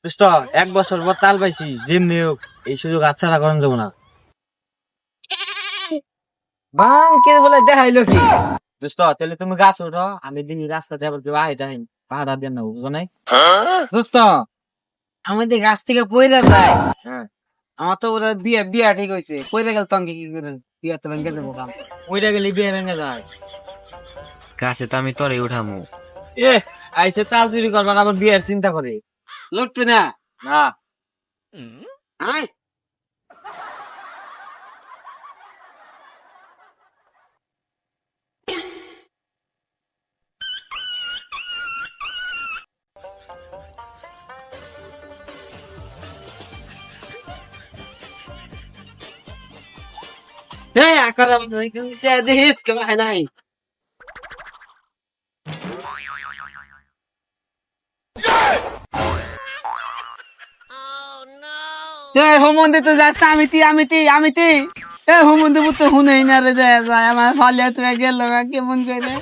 দোস্ত 1 বছর পর তাল পাইছি, যেমনি হোক এই সুযোগ আচ্ছা করান যাবো না। বাং কে বলে দেখাইলো কি? দোস্ত তাহলে তুমি গাছ উঠো, আমি দিনই রাস্তাতে আবার কেউ আয় যাই পাহাড়া দেন না, বুঝো নাই? দোস্ত আমাদের গাছ থেকে পয়লা যায়। হ্যাঁ, আমার তো ওরা বিয়া বিয়া ঠিক হয়েছে, পয়লা গেল তো আমি কি করে বিয়া তো ভেঙে দেবো কাম। ওইটা গেলে বিয়ে ভেঙে যায়। গাছে তো আমি তরে উঠামু। এ আইসে তাল চুরি করবার আবার বিয়ের চিন্তা করে লুটবে না না। আয় এই আকার দেখিস কেমন হয় নাই। হোমন্দে তো যাস না, আমি তি এ হোমন্দে তো হুনেই না রে যায় আমার ফালিয়া তুই গেল কেমন করে